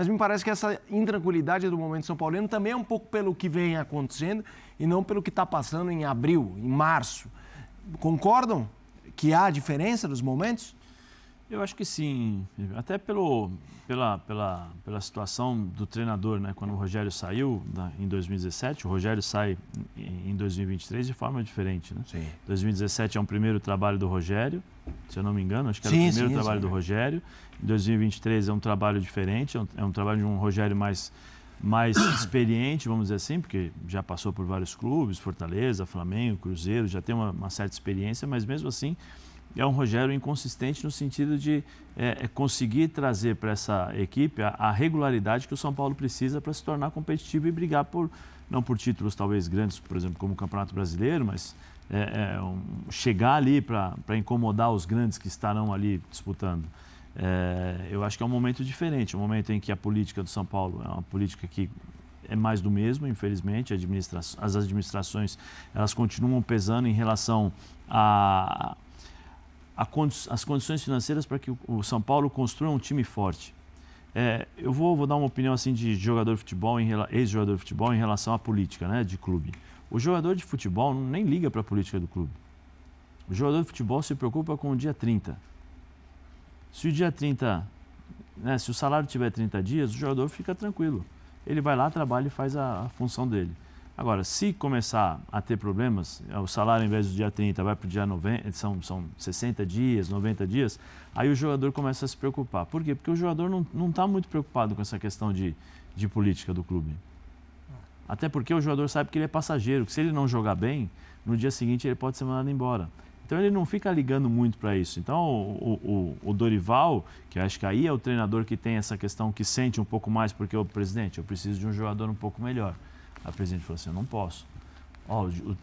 mas me parece que essa intranquilidade do momento São Paulino também é um pouco pelo que vem acontecendo e não pelo que está passando em abril, em março. Concordam que há diferença nos momentos? Eu acho que sim, até pela situação do treinador, né? Quando o Rogério saiu em 2017, o Rogério sai em 2023 de forma diferente, né? Sim. 2017 é um primeiro trabalho do Rogério, se eu não me engano, acho que era o primeiro trabalho do Rogério. Em 2023 é um trabalho diferente, é um trabalho de um Rogério mais experiente, vamos dizer assim, porque já passou por vários clubes, Fortaleza, Flamengo, Cruzeiro, já tem uma certa experiência, mas mesmo assim é um Rogério inconsistente no sentido de conseguir trazer para essa equipe a regularidade que o São Paulo precisa para se tornar competitivo e brigar não por títulos talvez grandes, por exemplo, como o Campeonato Brasileiro, mas chegar ali para incomodar os grandes que estarão ali disputando. Eu acho que é um momento diferente, um momento em que a política do São Paulo é uma política que é mais do mesmo, infelizmente. As administrações elas continuam pesando em relação as condições financeiras para que o São Paulo construa um time forte. Eu vou dar uma opinião assim de jogador de futebol, ex-jogador de futebol em relação à política, né, de clube. O jogador de futebol nem liga para a política do clube. O jogador de futebol se preocupa com o dia 30. Se o dia 30, né, se o salário tiver 30 dias, o jogador fica tranquilo. Ele vai lá, trabalha e faz a função dele. Agora, se começar a ter problemas, o salário, ao invés do dia 30, vai para o dia 90, são 60 dias, 90 dias, aí o jogador começa a se preocupar. Por quê? Porque o jogador não está muito preocupado com essa questão de política do clube. Até porque o jogador sabe que ele é passageiro, que se ele não jogar bem, no dia seguinte ele pode ser mandado embora. Então ele não fica ligando muito para isso. Então o Dorival, que eu acho que aí é o treinador que tem essa questão, que sente um pouco mais, porque o presidente, eu preciso de um jogador um pouco melhor. A presidente falou assim, eu não posso.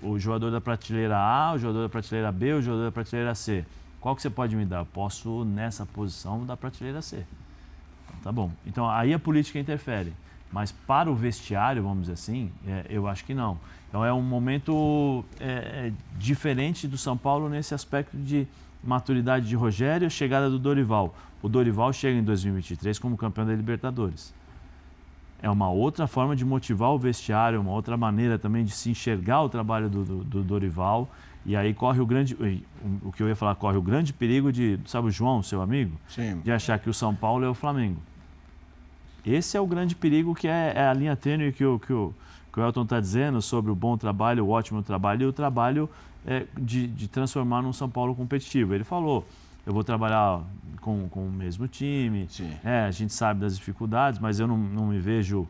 O jogador da prateleira A, o jogador da prateleira B, o jogador da prateleira C. Qual que você pode me dar? Eu posso, nessa posição, da prateleira C. Então, tá bom. Então, aí a política interfere. Mas para o vestiário, vamos dizer assim, eu acho que não. Então, é um momento diferente do São Paulo nesse aspecto de maturidade de Rogério e chegada do Dorival. O Dorival chega em 2023 como campeão da Libertadores. É uma outra forma de motivar o vestiário, uma outra maneira também de se enxergar o trabalho do Dorival. E aí corre o que eu ia falar, corre o grande perigo de, sabe o João, seu amigo? Sim. De achar que o São Paulo é o Flamengo. Esse é o grande perigo, que é a linha tênue que o Elton está dizendo sobre o bom trabalho, o ótimo trabalho e o trabalho de transformar num São Paulo competitivo. Ele falou, eu vou trabalhar com o mesmo time, a gente sabe das dificuldades, mas eu não me vejo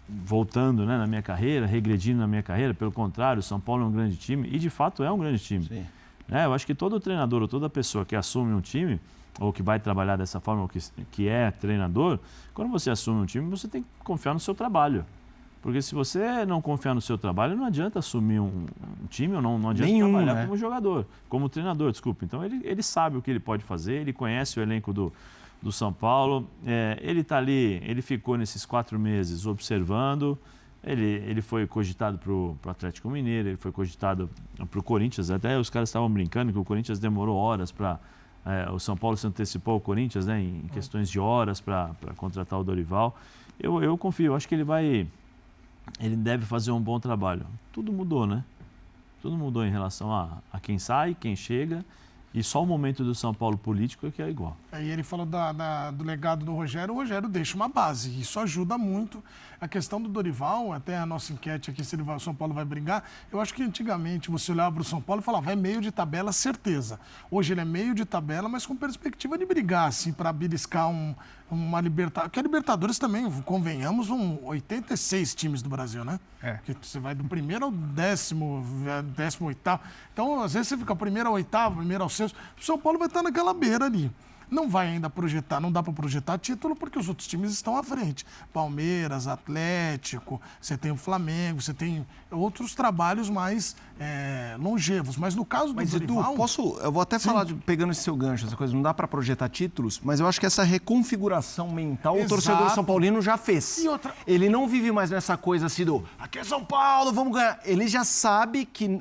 voltando, né, na minha carreira, regredindo na minha carreira. Pelo contrário, o São Paulo é um grande time e de fato é um grande time. Eu acho que todo treinador ou toda pessoa que assume um time ou que vai trabalhar dessa forma, ou que é treinador, quando você assume um time, você tem que confiar no seu trabalho. Porque se você não confiar no seu trabalho, não adianta assumir um time ou não adianta trabalhar como jogador, como treinador, desculpa. Então ele sabe o que ele pode fazer, ele conhece o elenco do São Paulo, ele está ali, ele ficou nesses 4 meses observando, ele foi cogitado para o Atlético Mineiro, ele foi cogitado para o Corinthians, até os caras estavam brincando que o Corinthians demorou horas para... o São Paulo se antecipou ao Corinthians, né, em questões de horas para contratar o Dorival. Eu confio, eu acho que ele deve fazer um bom trabalho. Tudo mudou, né? Tudo mudou em relação a quem sai, quem chega, e só o momento do São Paulo político é que é igual. Aí ele falou do legado do Rogério, o Rogério deixa uma base, e isso ajuda muito. A questão do Dorival, até a nossa enquete aqui, se o São Paulo vai brigar, eu acho que antigamente você olhava para o São Paulo e falava, é meio de tabela, certeza. Hoje ele é meio de tabela, mas com perspectiva de brigar, assim, para beliscar uma Libertadores. Porque a Libertadores também, convenhamos, 86 times do Brasil, né? Que você vai do primeiro ao 18º. Então, às vezes você fica primeiro ao 8º, primeiro ao 6º. O São Paulo vai estar naquela beira ali. Não vai ainda projetar, não dá para projetar título porque os outros times estão à frente. Palmeiras, Atlético, você tem o Flamengo, você tem outros trabalhos mais longevos. Mas no caso do Dorival... Eu vou até falar, pegando esse seu gancho, essa coisa, não dá para projetar títulos, mas eu acho que essa reconfiguração mental o torcedor São Paulino já fez. Ele não vive mais nessa coisa assim aqui é São Paulo, vamos ganhar. Ele já sabe que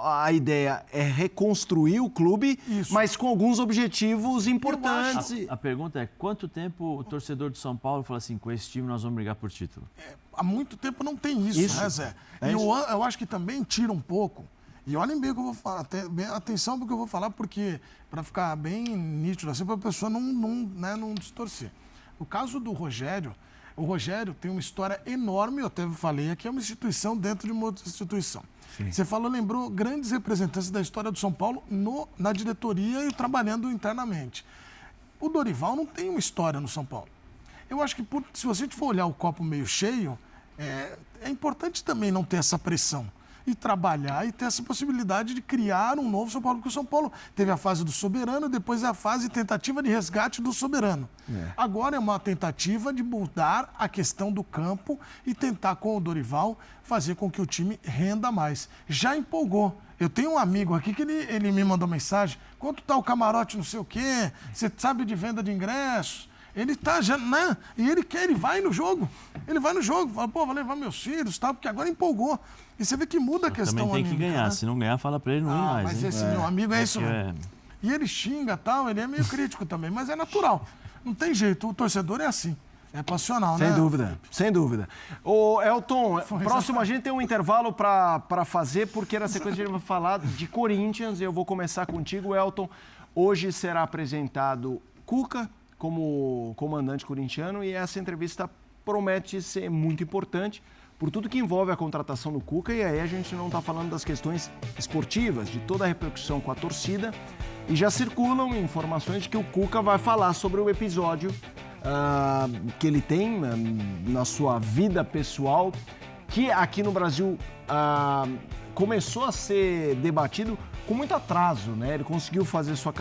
a ideia é reconstruir o clube, mas com alguns objetivos importantes. A pergunta é, quanto tempo o torcedor de São Paulo fala assim, com esse time nós vamos brigar por título? Há muito tempo não tem isso, né, Zé? E eu acho que também tira um pouco. E olhem bem o que eu vou falar, atenção porque eu vou falar, porque para ficar bem nítido, assim, para a pessoa não distorcer. O caso do Rogério, o Rogério tem uma história enorme, eu até falei aqui, é uma instituição dentro de uma outra instituição. Sim. Você lembrou grandes representantes da história do São Paulo na diretoria e trabalhando internamente. O Dorival não tem uma história no São Paulo. Eu acho que se você for olhar o copo meio cheio, é importante também não ter essa pressão e trabalhar e ter essa possibilidade de criar um novo São Paulo, porque o São Paulo teve a fase do soberano, depois a fase tentativa de resgate do soberano. Agora é uma tentativa de mudar a questão do campo e tentar, com o Dorival, fazer com que o time renda mais. Já empolgou. Eu tenho um amigo aqui que ele me mandou mensagem, quanto está o camarote, não sei o quê, você sabe de venda de ingressos? Ele tá já, né? E ele vai no jogo. Ele vai no jogo, fala, pô, vou levar meus filhos, tal, porque agora empolgou. E você vê que muda a questão. Também tem que ganhar, né? Se não ganhar, fala pra ele não ir mais. Mas hein? Esse meu amigo é isso mesmo. E ele xinga, tal, ele é meio crítico também, mas é natural. Não tem jeito, o torcedor é assim. É passional, sem né? Sem dúvida, sem dúvida. Ô, Elton, próximo a gente tem um intervalo para fazer, porque na sequência a gente vai falar de Corinthians. Eu vou começar contigo, Elton. Hoje será apresentado Cuca como comandante corintiano e essa entrevista promete ser muito importante por tudo que envolve a contratação do Cuca, e aí a gente não está falando das questões esportivas, de toda a repercussão com a torcida, e já circulam informações de que o Cuca vai falar sobre o episódio que ele tem na sua vida pessoal, que aqui no Brasil começou a ser debatido com muito atraso, né? Ele conseguiu fazer sua